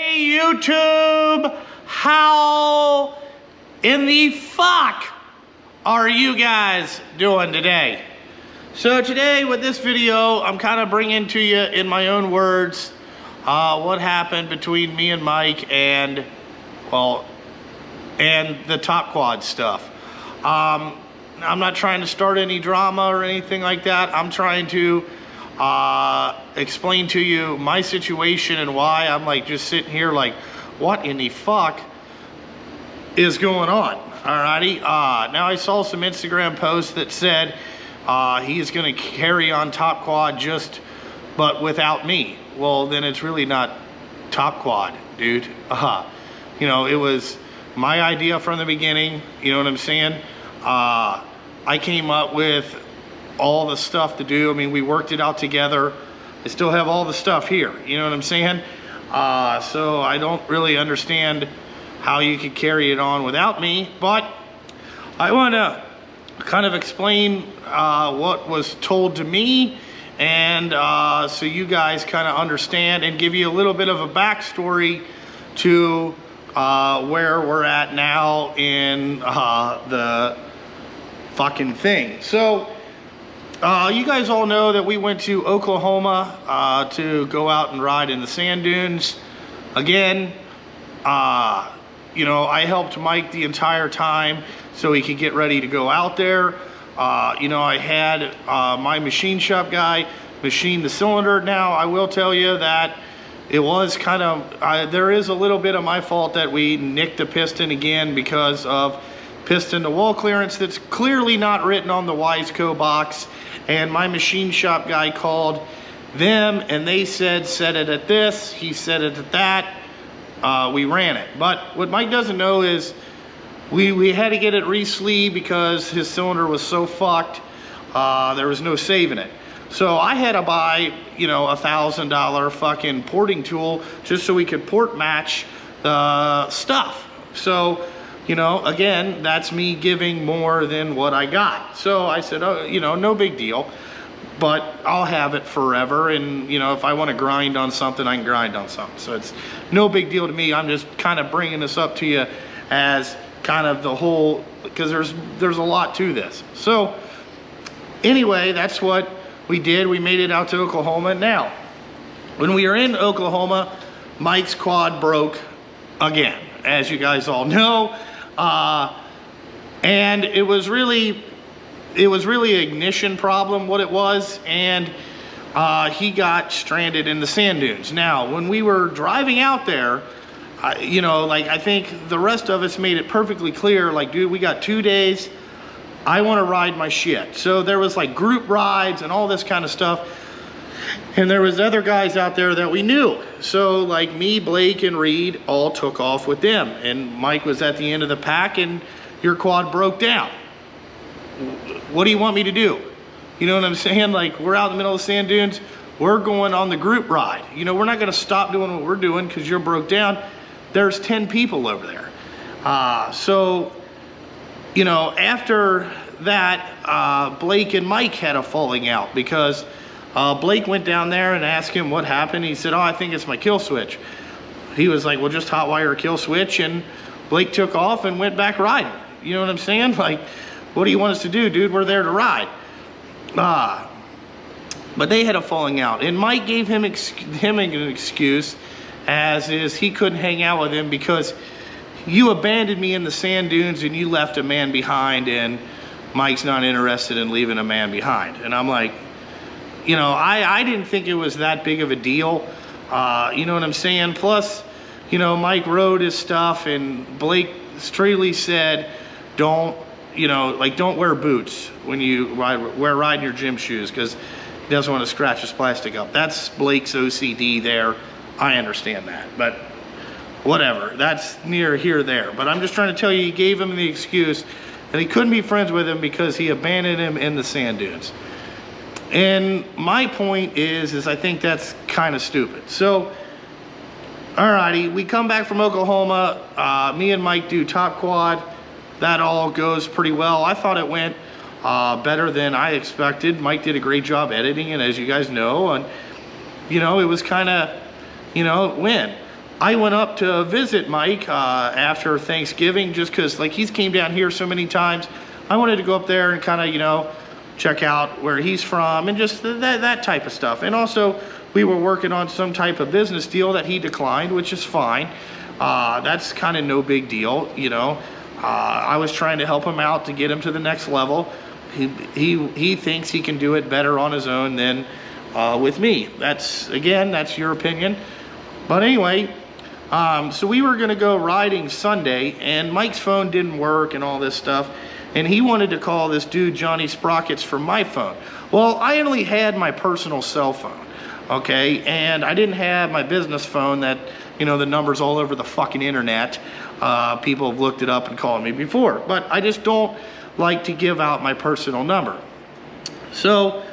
Hey YouTube, how in the fuck are you guys doing today? So today with this video, I'm kind of bringing to you in my own words what happened between me and Mike and, well, and the top quad stuff. I'm not trying to start any drama or anything like that. I'm trying to explain to you my situation and why I'm like just sitting here like, what in the fuck is going on? Alrighty. Now I saw some Instagram posts that said he is going to carry on top quad but without me. Well, then it's really not top quad, dude. You know, it was my idea from the beginning. You know what I'm saying? I came up with all the stuff to do. I mean, we worked it out together. I still have all the stuff here. You know what I'm saying? So I don't really understand how you could carry it on without me, but I want to kind of explain what was told to me, and so you guys kind of understand and give you a little bit of a backstory to where we're at now in the fucking thing. So you guys all know that we went to Oklahoma to go out and ride in the sand dunes. Again, you know, I helped Mike the entire time so he could get ready to go out there. You know, I had my machine shop guy machine the cylinder. Now, I will tell you that it was kind of, there is a little bit of my fault that we nicked the piston again because of piston to wall clearance that's clearly not written on the Wiseco box. And my machine shop guy called them and they said, set it at this, he set it at that, we ran it. But what Mike doesn't know is we had to get it re-sleeved because his cylinder was so fucked, there was no saving it. So I had to buy, you know, $1,000 fucking porting tool just so we could port match the stuff. So, you know, again, that's me giving more than what I got. So I said, oh, you know, no big deal, but I'll have it forever. And, you know, if I want to grind on something, I can grind on something. So it's no big deal to me. I'm just kind of bringing this up to you as kind of the whole, because there's a lot to this. So anyway, that's what we did. We made it out to Oklahoma. Now, when we were in Oklahoma, Mike's quad broke again, as you guys all know. And it was really an ignition problem, what it was, and he got stranded in the sand dunes. Now, when we were driving out there, you know, like, I think the rest of us made it perfectly clear, like, dude, we got 2 days. I want to ride my shit. So there was like group rides and all this kind of stuff. And there was other guys out there that we knew. So like me, Blake, and Reed all took off with them. And Mike was at the end of the pack and your quad broke down. What do you want me to do? You know what I'm saying? Like, we're out in the middle of the sand dunes. We're going on the group ride. You know, we're not going to stop doing what we're doing because you're broke down. There's 10 people over there. So, you know, after that, Blake and Mike had a falling out because Blake went down there and asked him what happened. He said, oh, I think it's my kill switch. He was like, well, just hotwire a kill switch. And Blake took off and went back riding. You know what I'm saying? Like, what do you want us to do, dude? We're there to ride. But they had a falling out. And Mike gave him an excuse, as is he couldn't hang out with him because you abandoned me in the sand dunes and you left a man behind, and Mike's not interested in leaving a man behind. And I'm like, you know, I didn't think it was that big of a deal. You know what I'm saying? Plus, you know, Mike rode his stuff and Blake straightly said, don't, you know, like, don't wear boots when you ride in your gym shoes because he doesn't want to scratch his plastic up. That's Blake's OCD there. I understand that, but whatever, that's near here there. But I'm just trying to tell you, he gave him the excuse that he couldn't be friends with him because he abandoned him in the sand dunes. And my point is I think that's kind of stupid. So, alrighty, we come back from Oklahoma. Me and Mike do top quad. That all goes pretty well. I thought it went better than I expected. Mike did a great job editing it, as you guys know. And, you know, it was kind of, you know, win. I went up to visit Mike after Thanksgiving, just because like he's came down here so many times. I wanted to go up there and kind of, you know, check out where he's from and just that type of stuff. And also we were working on some type of business deal that he declined, which is fine. That's kind of no big deal, you know. I was trying to help him out to get him to the next level. He thinks he can do it better on his own than with me. That's your opinion. But anyway, so we were gonna go riding Sunday, and Mike's phone didn't work and all this stuff, and he wanted to call this dude Johnny Sprockets from my phone. Well, I only had my personal cell phone, okay, and I didn't have my business phone that, you know, the number's all over the fucking internet. People have looked it up and called me before, but I just don't like to give out my personal number. So,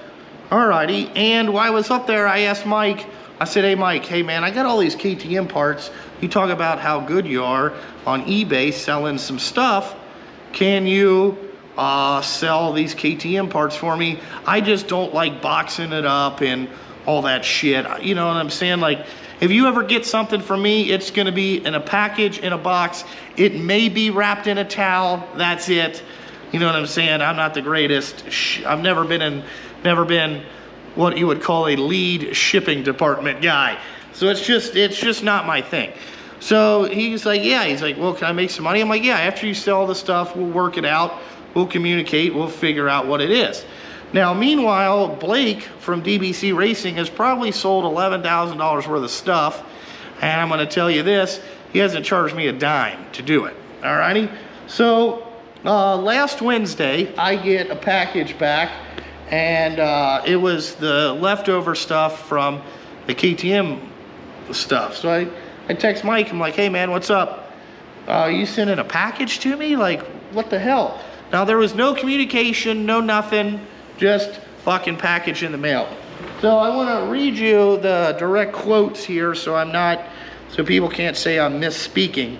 alrighty, and while I was up there, I asked Mike, I said, hey Mike, hey man, I got all these KTM parts. You talk about how good you are on eBay selling some stuff. Can you sell these KTM parts for me? I just don't like boxing it up and all that shit. You know what I'm saying? Like, if you ever get something from me, it's gonna be in a package, in a box. It may be wrapped in a towel, that's it. You know what I'm saying? I'm not the greatest. I've never been what you would call a lead shipping department guy. So it's just not my thing. So he's like, yeah, he's like, well, can I make some money? I'm like, yeah, after you sell the stuff, we'll work it out. We'll communicate, we'll figure out what it is. Now, meanwhile, Blake from DBC Racing has probably sold $11,000 worth of stuff. And I'm gonna tell you this, he hasn't charged me a dime to do it, all righty? So last Wednesday, I get a package back, and it was the leftover stuff from the KTM stuff. So I text Mike, I'm like, hey man, what's up? You sending a package to me? Like, what the hell? Now, there was no communication, no nothing, just fucking package in the mail. So I wanna read you the direct quotes here so people can't say I'm misspeaking.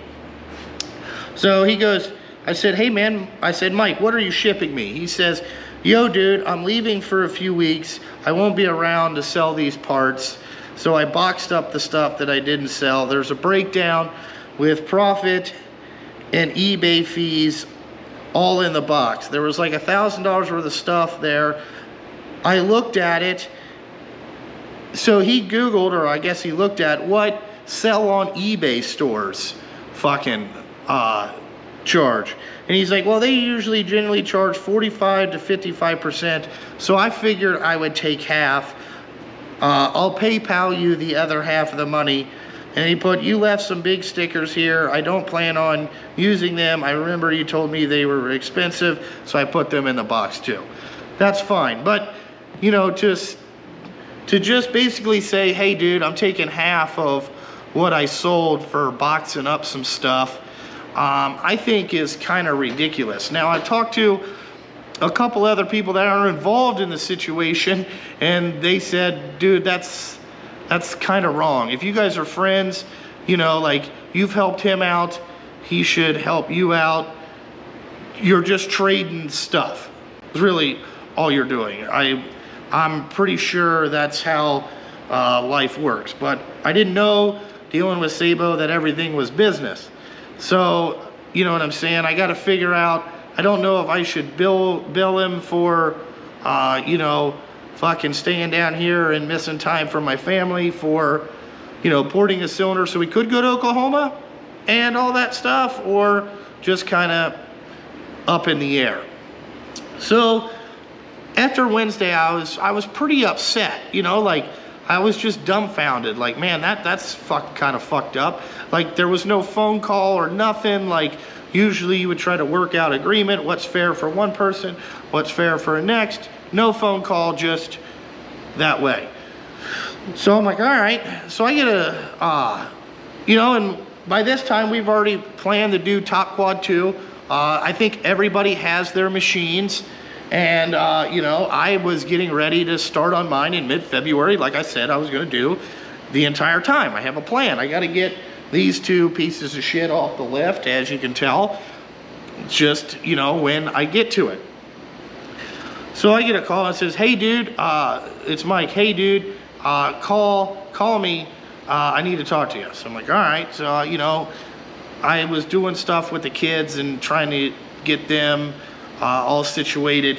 So he goes, I said, hey man, I said, Mike, what are you shipping me? He says, yo dude, I'm leaving for a few weeks. I won't be around to sell these parts. So I boxed up the stuff that I didn't sell. There's a breakdown with profit and eBay fees all in the box. There was like $1,000 worth of stuff there. I looked at it. So he Googled, or I guess he looked at what sell on eBay stores fucking charge. And he's like, well, they usually generally charge 45 to 55%. So I figured I would take half. I'll PayPal you the other half of the money. And he put, you left some big stickers here. I don't plan on using them. I remember you told me they were expensive, so I put them in the box too. That's fine. But, you know, to just basically say, hey dude, I'm taking half of what I sold for boxing up some stuff, I think is kind of ridiculous. Now, I've talked to a couple other people that are involved in the situation, and they said, dude, that's kind of wrong. If you guys are friends, you know, like, you've helped him out, he should help you out. You're just trading stuff. It's really all you're doing. I'm pretty sure that's how life works, but I didn't know, dealing with Sabo, that everything was business. So, you know what I'm saying? I got to figure out, I don't know if I should bill him for, you know, fucking staying down here and missing time from my family for, you know, porting a cylinder so we could go to Oklahoma and all that stuff, or just kind of up in the air. So after Wednesday, I was pretty upset, you know, like, I was just dumbfounded. Like, man, that's kind of fucked up. Like, there was no phone call or nothing. Like, usually you would try to work out agreement, what's fair for one person, what's fair for the next. No phone call, just that way. So I'm like, all right. So I get you know, and by this time we've already planned to do Top Quad 2. I think everybody has their machines. And, you know, I was getting ready to start on mine in mid-February. Like I said, I was going to do the entire time. I have a plan. I got to get these two pieces of shit off the lift, as you can tell, just, you know, when I get to it. So I get a call and says, hey, dude, it's Mike. Hey, dude, call me I need to talk to you. So I'm like, all right. So, you know, I was doing stuff with the kids and trying to get them all situated.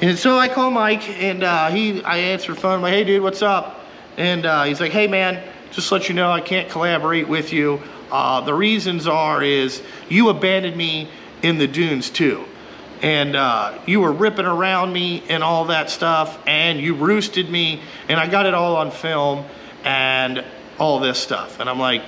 And so I call Mike, and I answer the phone. I'm like, hey, dude, what's up? And he's like, hey, man, just to let you know, I can't collaborate with you. The reasons is you abandoned me in the dunes too. And you were ripping around me and all that stuff, and you roosted me, and I got it all on film and all this stuff. And I'm like,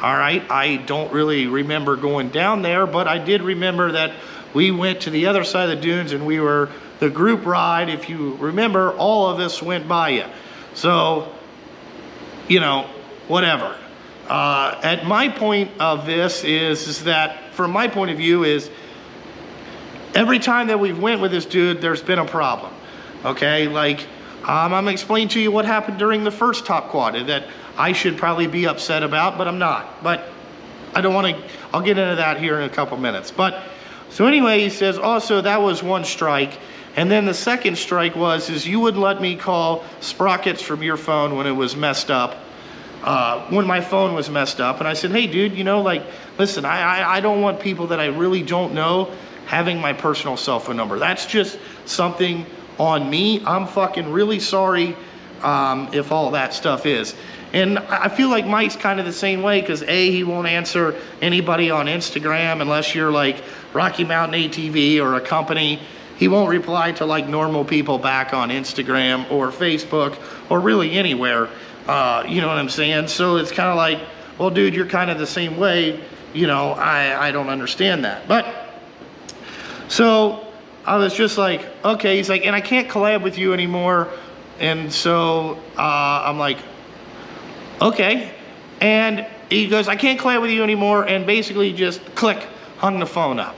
all right, I don't really remember going down there, but I did remember that we went to the other side of the dunes, and we were the group ride. If you remember, all of us went by you. So, you know, whatever. At my point of this is that, from my point of view, is every time that we've went with this dude, there's been a problem. Okay, like I'm gonna explain to you what happened during the first top quad that I should probably be upset about, but I'm not. But I don't want to. I'll get into that here in a couple minutes. But so anyway, he says also that was one strike. And then the second strike is you wouldn't let me call sprockets from your phone when it was messed up, when my phone was messed up. And I said, hey, dude, you know, like, listen, I don't want people that I really don't know having my personal cell phone number. That's just something on me. I'm fucking really sorry if all that stuff is. And I feel like Mike's kind of the same way, because A, he won't answer anybody on Instagram unless you're like Rocky Mountain ATV or a company. He won't reply to like normal people back on Instagram or Facebook or really anywhere. You know what I'm saying? So it's kind of like, well, dude, you're kind of the same way. You know, I don't understand that. But so I was just like, okay. He's like, and I can't collab with you anymore. And so I'm like, okay. And he goes, I can't collab with you anymore. And basically just click, hung the phone up.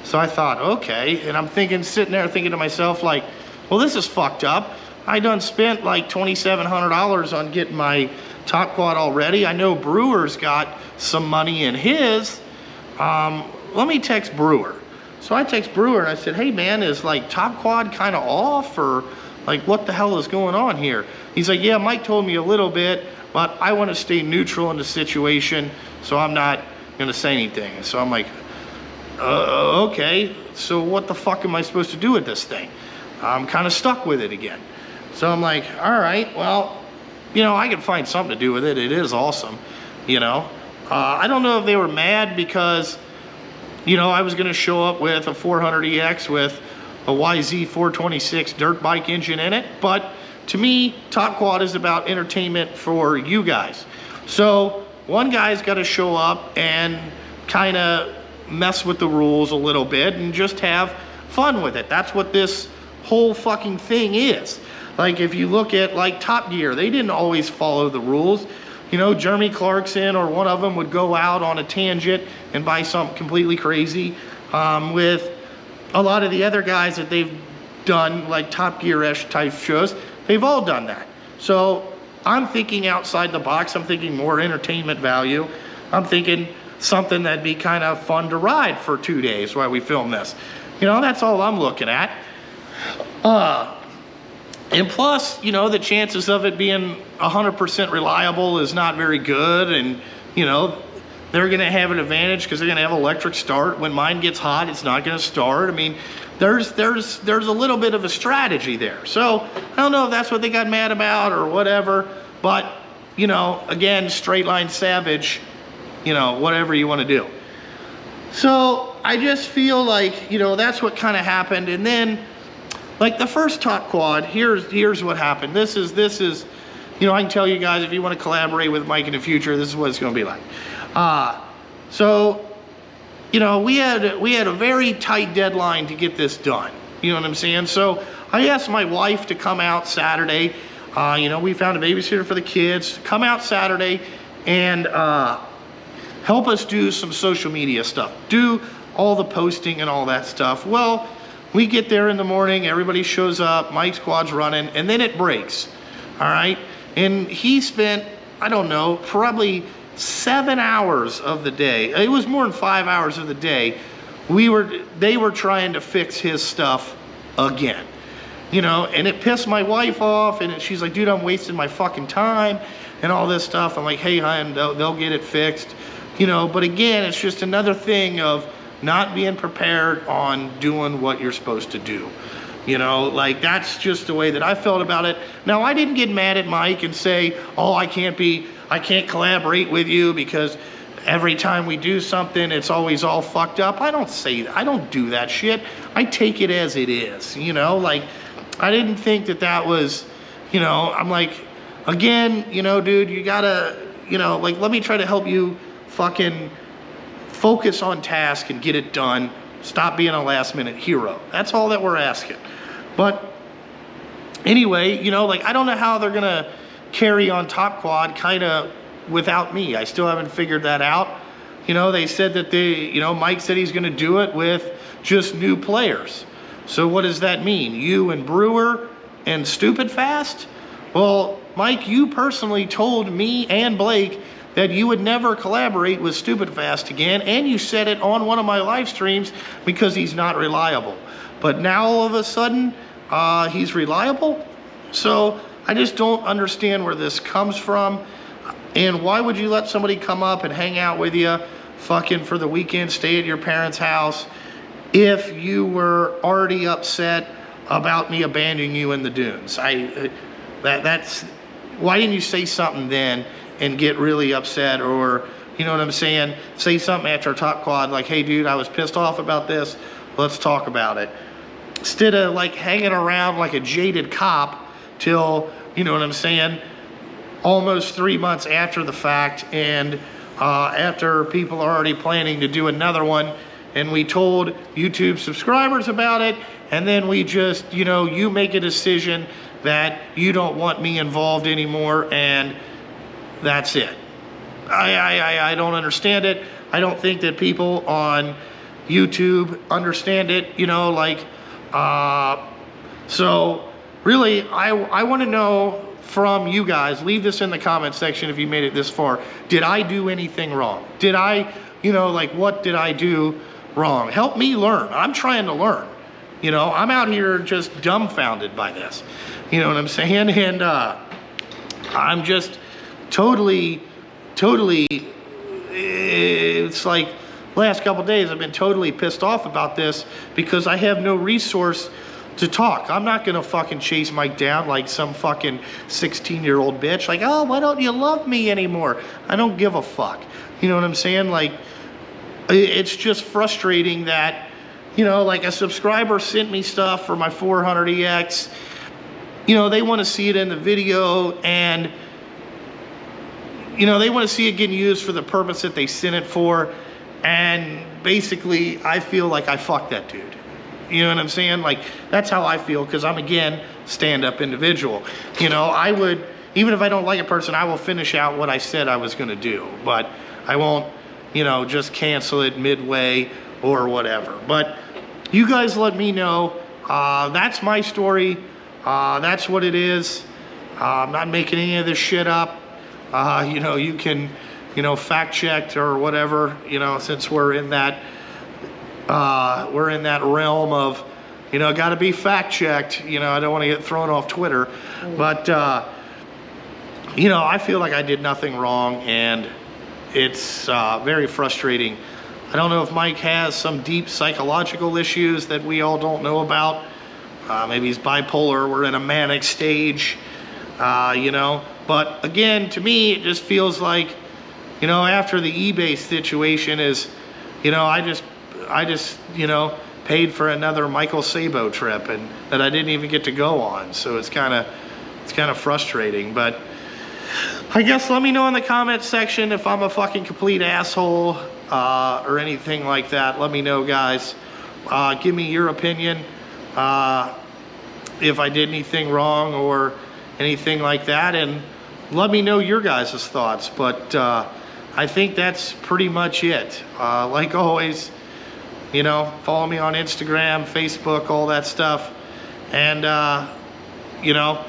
So I thought, okay, and I'm thinking, sitting there thinking to myself, like, well, this is fucked up. I done spent like $2,700 on getting my top quad already. I know Brewer's got some money in his. Let me text Brewer. So I text Brewer and I said, hey man, is like top quad kind of off, or like what the hell is going on here? He's like, yeah, Mike told me a little bit, but I want to stay neutral in the situation, so I'm not gonna say anything. So I'm like, okay, so what the fuck am I supposed to do with this thing? I'm kind of stuck with it again. So I'm like, all right, well, you know, I can find something to do with it. It is awesome, you know. I don't know if they were mad because, you know, I was going to show up with a 400EX with a YZ426 dirt bike engine in it. But to me, Top Quad is about entertainment for you guys. So one guy's got to show up and kind of mess with the rules a little bit and just have fun with it. That's what this whole fucking thing is. Like if you look at like Top Gear, they didn't always follow the rules. You know, Jeremy Clarkson or one of them would go out on a tangent and buy something completely crazy. With a lot of the other guys that they've done, like Top Gear-ish type shows, they've all done that. So I'm thinking outside the box. I'm thinking more entertainment value. I'm thinking something that'd be kind of fun to ride for 2 days while we film this. You know, that's all I'm looking at. And plus, you know, the chances of it being 100% reliable is not very good. And, you know, they're going to have an advantage because they're going to have electric start. When mine gets hot, it's not going to start. I mean, there's a little bit of a strategy there. So I don't know if that's what they got mad about or whatever. But, you know, again, straight line savage, you know, whatever you want to do. So I just feel like, you know, that's what kind of happened. And then, like the first Top Quad, here's what happened. This is, you know, I can tell you guys, if you want to collaborate with Mike in the future, this is what it's going to be like. So, you know, we had a very tight deadline to get this done. You know what I'm saying? So I asked my wife to come out Saturday. You know, we found a babysitter for the kids. Come out Saturday and help us do some social media stuff. Do all the posting and all that stuff. Well, we get there in the morning, everybody shows up, Mike's quad's running, and then it breaks, all right? And he spent, I don't know, probably 7 hours of the day. It was more than 5 hours of the day. They were trying to fix his stuff again, you know? And it pissed my wife off, and she's like, dude, I'm wasting my fucking time. and all this stuff. I'm like, hey, hon, they'll get it fixed, you know. But again, it's just another thing of not being prepared on doing what you're supposed to do. You know, like, that's just the way that I felt about it. Now, I didn't get mad at Mike and say, oh, I can't collaborate with you because every time we do something, it's always all fucked up. I don't say that. I don't do that shit. I take it as it is, you know? Like, I didn't think that was, you know, I'm like, again, you know, dude, you gotta, you know, like, let me try to help you fucking focus on task and get it done. Stop being a last minute hero. That's all that we're asking. But anyway, you know, like, I don't know how they're gonna carry on Top Quad kind of without me. I still haven't figured that out. You know, they said that you know, Mike said he's gonna do it with just new players. So what does that mean? You and Brewer and Stupid Fast? Well, Mike, you personally told me and Blake that you would never collaborate with Stupid Fast again, and you said it on one of my live streams because he's not reliable. But now all of a sudden, he's reliable? So I just don't understand where this comes from. And why would you let somebody come up and hang out with you fucking for the weekend, stay at your parents' house, if you were already upset about me abandoning you in the dunes? That's why didn't you say something then and get really upset, or, you know what I'm saying, say something after Top Quad like, hey dude, I was pissed off about this, let's talk about it, instead of like hanging around like a jaded cop till, you know what I'm saying, almost 3 months after the fact, and after people are already planning to do another one, and we told YouTube subscribers about it, and then we just, you know, you make a decision that you don't want me involved anymore, and that's it. I don't understand it. I don't think that people on YouTube understand it, you know, like, so really, I want to know from you guys, leave this in the comment section if you made it this far. Did I do anything wrong? Did I, you know, like, what did I do wrong? Help me learn. I'm trying to learn. You know, I'm out here just dumbfounded by this. You know what I'm saying? And I'm just totally, it's like last couple days I've been totally pissed off about this because I have no resource to talk. I'm not gonna fucking chase Mike down like some fucking 16-year-old bitch. Like, oh, why don't you love me anymore? I don't give a fuck. You know what I'm saying? Like, it's just frustrating that, you know, like a subscriber sent me stuff for my 400EX. You know, they want to see it in the video, and, you know, they want to see it getting used for the purpose that they sent it for. And basically, I feel like I fucked that dude. You know what I'm saying? Like, that's how I feel, because I'm, again, stand-up individual. You know, I would, even if I don't like a person, I will finish out what I said I was going to do. But I won't, you know, just cancel it midway or whatever. But you guys let me know. That's my story. That's what it is. I'm not making any of this shit up. You know, you can, you know, fact check or whatever, you know, since we're in that realm of, you know, got to be fact checked. You know, I don't want to get thrown off Twitter, but you know, I feel like I did nothing wrong, and it's very frustrating. I don't know if Mike has some deep psychological issues that we all don't know about. Maybe he's bipolar. We're in a manic stage, you know. But again, to me, it just feels like, you know, after the eBay situation is, you know, I just, you know, paid for another Michael Sabo trip, and that I didn't even get to go on. So it's kind of frustrating. But I guess let me know in the comment section if I'm a fucking complete asshole or anything like that. Let me know, guys. Give me your opinion if I did anything wrong or anything like that, and let me know your guys' thoughts. But I think that's pretty much it. Like always, you know, follow me on Instagram, Facebook, all that stuff. And, you know,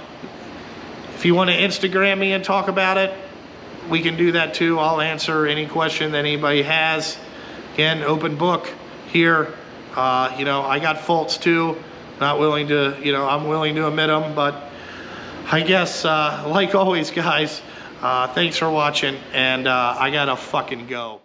if you want to Instagram me and talk about it, we can do that too. I'll answer any question that anybody has. Again, open book here. You know, I got faults too. Not willing to, you know, I'm willing to admit them. But I guess, like always, guys, Thanks for watching, and I gotta fucking go.